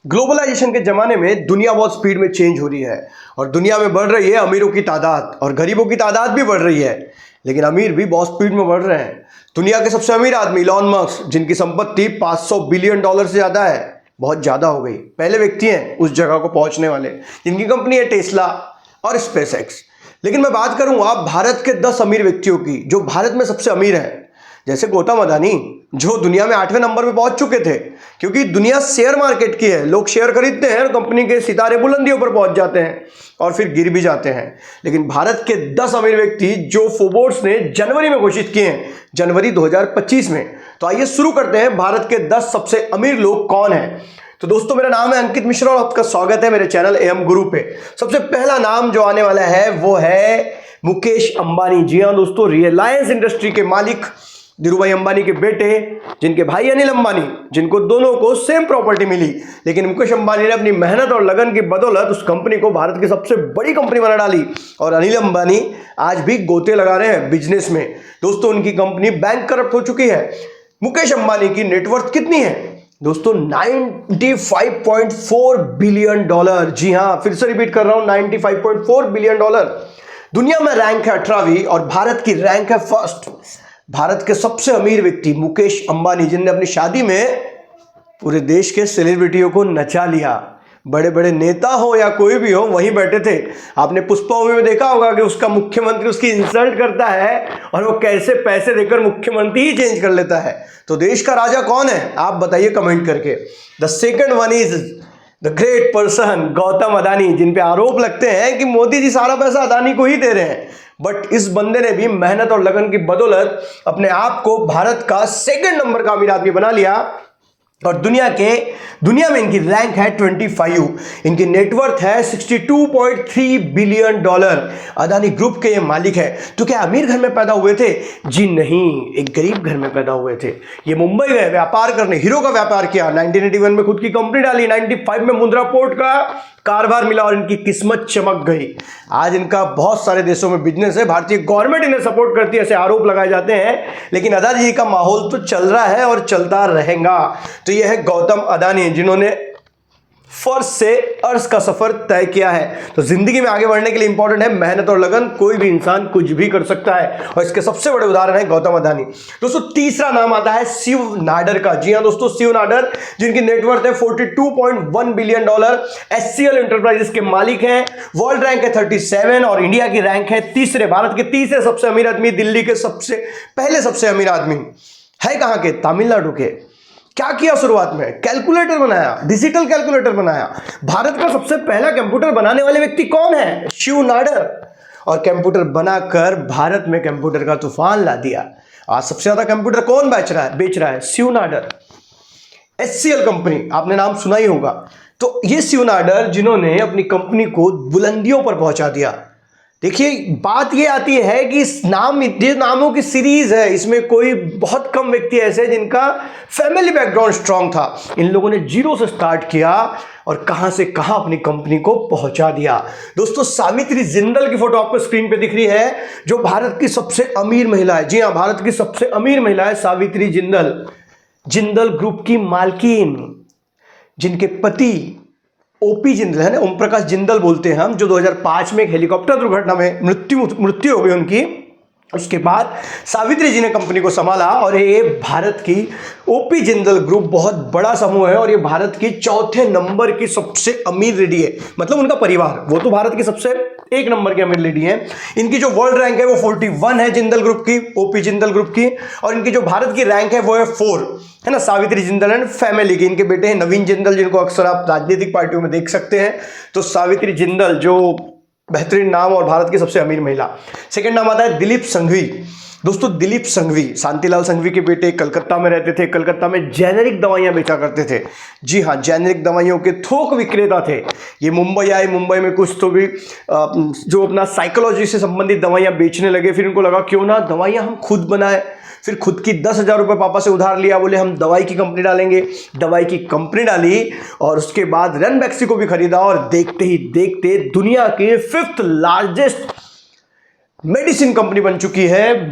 Globalisation के ज़माने में दुनिया बहुत स्पीड में चेंज हो रही है और दुनिया में बढ़ रही है अमीरों की तादाद और गरीबों की तादाद भी बढ़ रही है, लेकिन अमीर भी बहुत स्पीड में बढ़ रहे हैं। दुनिया के सबसे अमीर आदमी इलॉन मस्क, जिनकी संपत्ति $500 बिलियन से ज़्यादा है, बहुत ज़्यादा हो गई, पहले व्यक्ति हैं उस जगह को पहुंचने वाले, जिनकी कंपनी है टेस्ला और स्पेसएक्स। लेकिन मैं बात करूंगा भारत के 10 अमीर व्यक्तियों की जो भारत में सबसे अमीर हैं, जैसे गौतम अदानी, जो दुनिया में 8वें नंबर पे पहुंच चुके थे, क्योंकि दुनिया शेयर मार्केट की है, लोग शेयर खरीदते हैं और कंपनी के सितारे बुलंदियों पर पहुंच जाते हैं और फिर गिर भी जाते हैं। लेकिन भारत के 10 अमीर व्यक्ति जो फोर्ब्स ने जनवरी में घोषित किए हैं, जनवरी 2025 में। तो आइए शुरू करते हैं, भारत के 10 सबसे अमीर लोग कौन हैं। तो दोस्तों, मेरा नाम है अंकित मिश्रा और आपका स्वागत है मेरे चैनल एम गुरु पे। सबसे पहला नाम जो आने वाला है वो है मुकेश अंबानी। जी हाँ दोस्तों, रिलायंस इंडस्ट्री के मालिक धीरूभाई अंबानी के बेटे, जिनके भाई अनिल अंबानी, जिनको दोनों को सेम प्रॉपर्टी मिली, लेकिन मुकेश अंबानी ने अपनी मेहनत और लगन की बदौलत उस कंपनी को भारत की सबसे बड़ी कंपनी बना डाली और अनिल अंबानी आज भी गोते लगा रहे हैं बिजनेस में। दोस्तों, उनकी कंपनी बैंक करप्ट हो चुकी है। मुकेश अंबानी की नेटवर्थ कितनी है दोस्तों? $95.4 बिलियन। जी हाँ, फिर से रिपीट कर रहा हूं, $95.4 बिलियन। दुनिया में रैंक है 18वीं और भारत की रैंक है फर्स्ट। भारत के सबसे अमीर व्यक्ति मुकेश अंबानी, जिनने अपनी शादी में पूरे देश के सेलिब्रिटियों को नचा लिया। बड़े बड़े नेता हो या कोई भी हो, वहीं बैठे थे। आपने पुष्पा मूवी में देखा होगा कि उसका मुख्यमंत्री उसकी इंसल्ट करता है और वो कैसे पैसे देकर मुख्यमंत्री ही चेंज कर लेता है। तो देश का राजा कौन है, आप बताइए कमेंट करके। The second one is the great person Gautam Adani, जिन पे आरोप लगते हैं कि मोदी जी सारा पैसा अदानी को ही दे रहे हैं, बट इस बंदे ने भी मेहनत और लगन की बदौलत अपने आप को भारत का सेकंड नंबर का अमीर आदमी बना लिया और दुनिया में इनकी रैंक है 25। इनकी नेटवर्थ है $62.3 बिलियन। अदानी ग्रुप के ये मालिक है। तो क्या अमीर घर में पैदा हुए थे? जी नहीं, एक गरीब घर में पैदा हुए थे। ये मुंबई गए व्यापार करने, हीरो का व्यापार किया, 1981 में खुद की कंपनी डाली, 95 में मुंद्रा पोर्ट का कारभार मिला और इनकी किस्मत चमक गई। आज इनका बहुत सारे देशों में बिजनेस है, भारतीय गवर्नमेंट इन्हें सपोर्ट करती है, ऐसे आरोप लगाए जाते हैं, लेकिन अदानी जी का माहौल तो चल रहा है और चलता रहेगा। तो यह है गौतम अदानी, जिन्होंने फर्श से अर्श का सफर तय किया है। तो जिंदगी में आगे बढ़ने के लिए इंपॉर्टेंट है मेहनत और लगन। कोई भी इंसान कुछ भी कर सकता है और इसके सबसे बड़े उदाहरण है गौतम अदानी। दोस्तों, तीसरा नाम आता है शिव नाडर का। जी हां दोस्तों, शिव नाडर, जिनकी नेटवर्थ है $42.1 बिलियन, एचसीएल एंटरप्राइजेस के मालिक हैं। वर्ल्ड रैंक है 37 और इंडिया की रैंक है तीसरे। भारत के तीसरे सबसे अमीर आदमी, दिल्ली के पहले सबसे अमीर आदमी है कहां के? तमिलनाडु के। क्या किया शुरुआत में? कैलकुलेटर बनाया, डिजिटल कैलकुलेटर बनाया। भारत का सबसे पहला कंप्यूटर बनाने वाले व्यक्ति कौन है? शिव नाडर। और कंप्यूटर बनाकर भारत में कंप्यूटर का तूफान ला दिया। आज सबसे ज्यादा कंप्यूटर कौन बेच रहा है? शिव नाडर। एचसीएल कंपनी, आपने नाम सुना ही होगा। तो ये शिव नाडर, जिन्होंने अपनी कंपनी को बुलंदियों पर पहुंचा दिया। देखिए, बात ये आती है कि इस नामों की सीरीज है, इसमें कोई बहुत कम व्यक्ति ऐसे जिनका फैमिली बैकग्राउंड स्ट्रांग था। इन लोगों ने जीरो से स्टार्ट किया और कहां से कहां अपनी कंपनी को पहुंचा दिया। दोस्तों, सावित्री जिंदल की फोटो आपको स्क्रीन पे दिख रही है, जो भारत की सबसे अमीर महिला है। जी हां, भारत की सबसे अमीर महिला है सावित्री जिंदल, जिंदल ग्रुप की मालकिन, जिनके पति ओपी जिंदल है ना, ओम प्रकाश जिंदल बोलते हैं हम, जो 2005 में एक हेलीकॉप्टर दुर्घटना में मृत्यु हो गई उनकी। उसके बाद सावित्री जी ने कंपनी को संभाला और ये भारत की ओपी जिंदल ग्रुप बहुत बड़ा समूह है और ये भारत की चौथे नंबर की सबसे अमीर लेडी है। मतलब उनका परिवार, वो तो भारत की सबसे 1 नंबर की अमीर लेडी है। इनकी जो वर्ल्ड रैंक है वो 41 है जिंदल ग्रुप की, ओपी जिंदल ग्रुप की, और इनकी जो भारत की रैंक है वो है 4, है ना, सावित्री जिंदल एंड फैमिली की। इनके बेटे हैं नवीन जिंदल, जिनको अक्सर आप राजनीतिक पार्टियों में देख सकते हैं। तो सावित्री जिंदल, जो बेहतरीन नाम और भारत की सबसे अमीर महिला। सेकंड नाम आता है दिलीप संघवी। दोस्तों, दिलीप संघवी शांतिलाल संघवी के बेटे, कलकत्ता में रहते थे, कलकत्ता में जेनेरिक दवाइयां बेचा करते थे। जी हाँ, जेनेरिक दवाइयों के थोक विक्रेता थे। ये मुंबई आए, मुंबई में कुछ तो भी जो अपना साइकोलॉजी से संबंधित दवाइयां बेचने लगे। फिर उनको लगा क्यों ना दवाइयां हम खुद बनाए। फिर खुद की 10,000 रुपये पापा से उधार लिया, बोले हम दवाई की कंपनी डालेंगे। दवाई की कंपनी डाली और उसके बाद रनबैक्सी को भी खरीदा और देखते ही देखते दुनिया की 5th लार्जेस्ट मेडिसिन कंपनी बन चुकी है।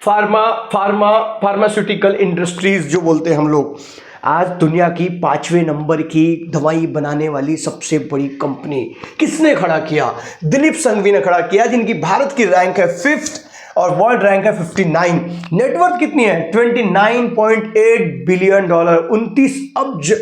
फार्मास्यूटिकल इंडस्ट्रीज जो बोलते हैं हम लोग। आज दुनिया की 5वें नंबर की दवाई बनाने वाली सबसे बड़ी कंपनी किसने खड़ा किया? दिलीप संघवी ने खड़ा किया, जिनकी भारत की रैंक है 5th और वर्ल्ड रैंक है 59। नेटवर्थ कितनी है? 29.8 बिलियन डॉलर, 29 अब्ज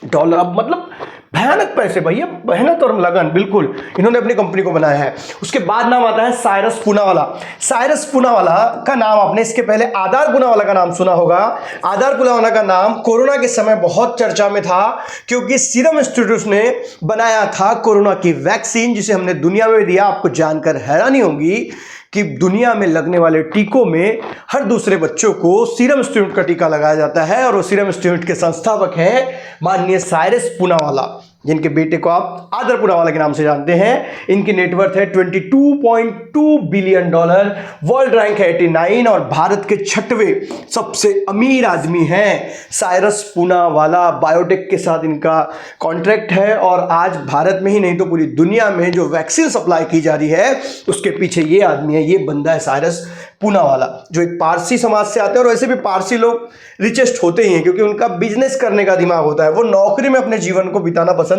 डॉलर। अब मतलब भयानक पैसे भैया, मेहनत और लगन, बिल्कुल इन्होंने अपनी कंपनी को बनाया है। उसके बाद नाम आता है साइरस पूनावाला। साइरस पूनावाला का नाम आपने इसके पहले आधार पूनावाला का नाम सुना होगा। आधार पूनावाला का नाम कोरोना के समय बहुत चर्चा में था, क्योंकि सीरम इंस्टीट्यूट ने बनाया था कोरोना की वैक्सीन, जिसे हमने दुनिया में दिया। आपको जानकर हैरानी होगी कि दुनिया में लगने वाले टीकों में हर दूसरे बच्चों को सीरम इंस्टीट्यूट का टीका लगाया जाता है, और वो सीरम इंस्टीट्यूट के संस्थापक हैं माननीय साइरस पूनावाला, जिनके बेटे को आप आदर पूनावाला के नाम से जानते हैं। इनकी नेटवर्थ है 22.2 बिलियन डॉलर, वर्ल्ड रैंक है 89 और भारत के 6वें सबसे अमीर आदमी हैं साइरस पूनावाला। बायोटेक के साथ इनका कॉन्ट्रैक्ट है, और आज भारत में ही नहीं तो पूरी दुनिया में जो वैक्सीन सप्लाई की जा रही है उसके पीछे ये आदमी है, ये बंदा है साइरस पूनावाला, जो एक पारसी समाज से आते हैं। और वैसे भी पारसी लोग रिचेस्ट होते ही हैं, क्योंकि उनका बिजनेस करने का दिमाग होता है, वो नौकरी में अपने जीवन को बिताना पसंद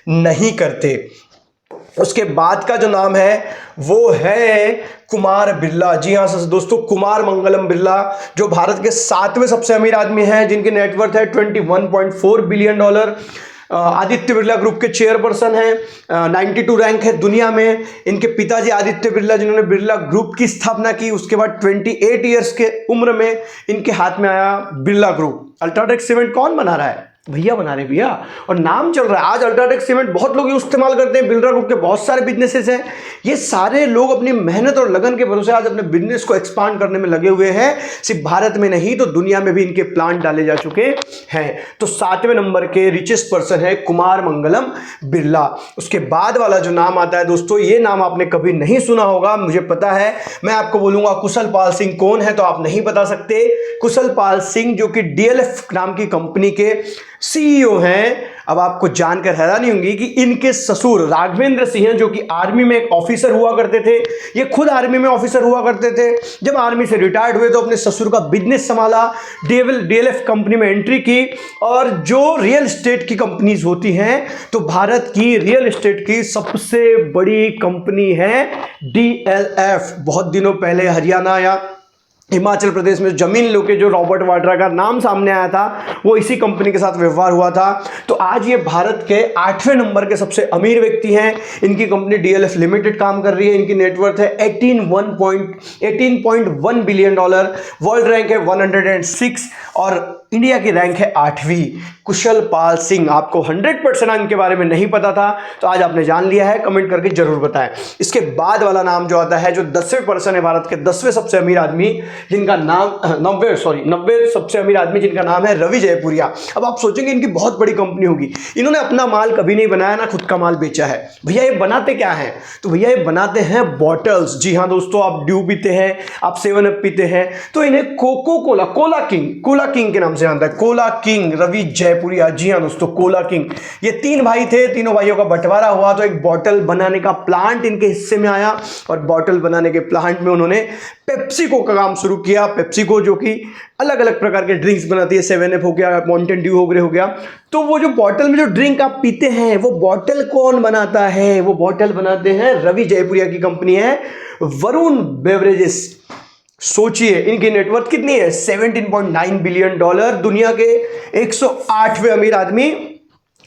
नहीं करते। उसके बाद का जो नाम है वो है कुमार बिरला। जी हाँ दोस्तों, कुमार मंगलम बिरला, जो भारत के 7वें सबसे अमीर आदमी हैं, जिनकी नेटवर्थ है 21.4 billion dollar. Aditya Birla group के चेयरपर्सन हैं, 92 रैंक है दुनिया में। इनके पिताजी आदित्य बिरला, जिन्होंने बिरला ग्रुप की स्थापना की, उसके बाद 28 ईयर्स के उम्र में इनके हाथ में आया बिरला ग्रुप। अल्ट्राटेक सीमेंट कौन बना रहा है? भैया बना रहे भैया, और नाम चल रहा है। आज अल्ट्राटेक सीमेंट बहुत लोग इस्तेमाल करते हैं, बिरला ग्रुप के बहुत सारे बिजनेसेस हैं। ये सारे लोग अपनी मेहनत और लगन के भरोसे आज अपने बिजनेस को एक्सपांड करने में लगे हुए हैं। सिर्फ भारत में नहीं तो दुनिया में भी इनके प्लांट डाले जा चुके हैं। तो 7वें नंबर के रिचेस्ट पर्सन है कुमार मंगलम बिरला। उसके बाद वाला जो नाम आता है दोस्तों, ये नाम आपने कभी नहीं सुना होगा, मुझे पता है। मैं आपको बोलूंगा कुशल पाल सिंह कौन है तो आप नहीं बता सकते। कुशल पाल सिंह, जो कि डीएलएफ नाम की कंपनी के सीईओ हैं। अब आपको जानकर हैरानी होगी कि इनके ससुर राघवेंद्र सिंह, जो कि आर्मी में एक ऑफिसर हुआ करते थे, ये खुद आर्मी में ऑफिसर हुआ करते थे। जब आर्मी से रिटायर्ड हुए तो अपने ससुर का बिजनेस संभाला, डीएलएफ कंपनी में एंट्री की। और जो रियल एस्टेट की कंपनीज होती हैं, तो भारत की रियल एस्टेट की सबसे बड़ी कंपनी है डीएलएफ। बहुत दिनों पहले हरियाणा या हिमाचल प्रदेश में जमीन लेके जो रॉबर्ट वाड्रा का नाम सामने आया था, वो इसी कंपनी के साथ व्यवहार हुआ था। तो आज ये भारत के 8वें नंबर के सबसे अमीर व्यक्ति हैं। इनकी कंपनी डीएलएफ लिमिटेड काम कर रही है। इनकी नेटवर्थ है 18.1 बिलियन डॉलर, वर्ल्ड रैंक है 106 और इंडिया की रैंक है 8वीं। कुशल पाल सिंह, आपको 100% इनके बारे में नहीं पता था, तो आज आपने जान लिया है। कमेंट करके जरूर बताएं। इसके बाद वाला नाम जो आता है, जो 10वें पर्सन है, भारत के 10वें सबसे अमीर आदमी, जिनका नाम 90 सबसे अमीर आदमी, जिनका नाम है रवि जयपुरिया। अब आप सोचेंगे इनकी बहुत बड़ी कंपनी होगी। इन्होंने अपना माल कभी नहीं बनाया, ना खुद का माल बेचा है। भैया ये बनाते क्या है? तो भैया ये बनाते हैं बॉटल्स। जी हाँ दोस्तों, आप ड्यू पीते हैं, आप 7 अप पीते हैं, तो इन्हें कोको कोला, कोला किंग के नाम से जानता है। Cola king Ravi Jaipuria. जी हाँ दोस्तों, कोला किंग। ये 3 भाई थे, तीनों भाइयों का बंटवारा हुआ तो एक बॉटल बनाने का प्लांट इनके हिस्से में आया, और बॉटल बनाने के प्लांट में उन्होंने पेप्सिको का काम शुरू किया। पेप्सिको जो कि अलग अलग प्रकार के ड्रिंक्स बनाती है, 7 अप हो गया, माउंटेन ड्यू हो गया। तो वो जो बॉटल में जो ड्रिंक आप पीते हैं, वो बॉटल कौन बनाता है? वो बॉटल बनाते हैं रवि जयपुरिया की कंपनी है वरुण बेवरेजेस। सोचिए इनकी नेटवर्थ कितनी है? 17.9 बिलियन डॉलर, दुनिया के 108वें अमीर आदमी,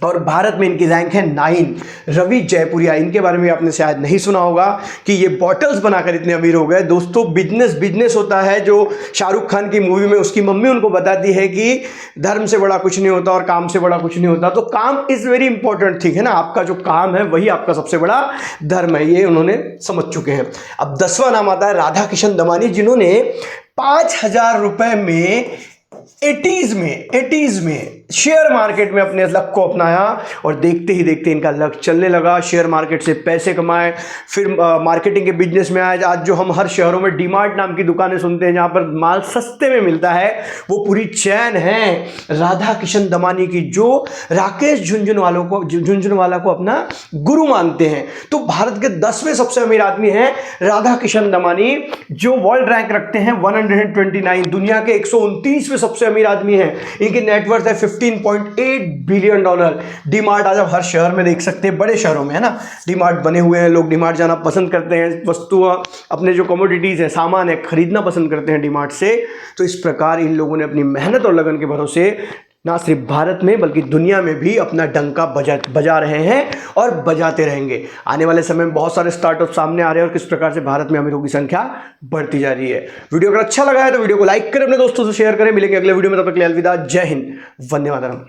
और भारत में इनकी रैंक है 9। रवि जयपुरिया, इनके बारे में आपने शायद नहीं सुना होगा कि ये बॉटल्स बनाकर इतने अमीर हो गए। दोस्तों बिजनेस होता है, जो शाहरुख खान की मूवी में उसकी मम्मी उनको बताती है कि धर्म से बड़ा कुछ नहीं होता और काम से बड़ा कुछ नहीं होता। तो काम इज़ वेरी इंपॉर्टेंट थिंग है ना, आपका जो काम है वही आपका सबसे बड़ा धर्म है, ये उन्होंने समझ चुके हैं। अब 10वां नाम आता है राधा किशन दमानी, जिन्होंने 5000 रुपए में 80s में शेयर मार्केट में अपने लक को अपनाया और देखते ही देखते इनका लक चलने लगा। शेयर मार्केट से पैसे कमाए, फिर मार्केटिंग के बिजनेस में आए। आज जो हम हर शहरों में डीमार्ट नाम की दुकानें सुनते हैं जहाँ पर माल सस्ते में मिलता है, वो पूरी चैन है राधा किशन दमानी की, जो राकेश झुनझुनवाला को अपना गुरु मानते हैं। तो भारत के 10वें सबसे अमीर आदमी हैं राधा किशन दमानी, जो वर्ल्ड रैंक रखते हैं 129, दुनिया के 129वें सबसे अमीर आदमी हैं। इनकी नेटवर्थ है $15.8 बिलियन। डीमार्ट आज आप हर शहर में देख सकते हैं, बड़े शहरों में है ना, डीमार्ट बने हुए हैं। लोग डीमार्ट जाना पसंद करते हैं, वस्तुएं अपने जो कमोडिटीज़ है, सामान है, खरीदना पसंद करते हैं डीमार्ट से। तो इस प्रकार इन लोगों ने अपनी मेहनत और लगन के भरोसे ना सिर्फ भारत में बल्कि दुनिया में भी अपना डंका बजा रहे हैं और बजाते रहेंगे। आने वाले समय में बहुत सारे स्टार्टअप सामने आ रहे हैं और किस प्रकार से भारत में अमीरों की संख्या बढ़ती जा रही है। वीडियो अगर अच्छा लगा है तो वीडियो को लाइक करें, अपने दोस्तों से शेयर करें। मिलेंगे अगले वीडियो में, तब तक के लिए अलविदा। जय हिंद, वंदे मातरम।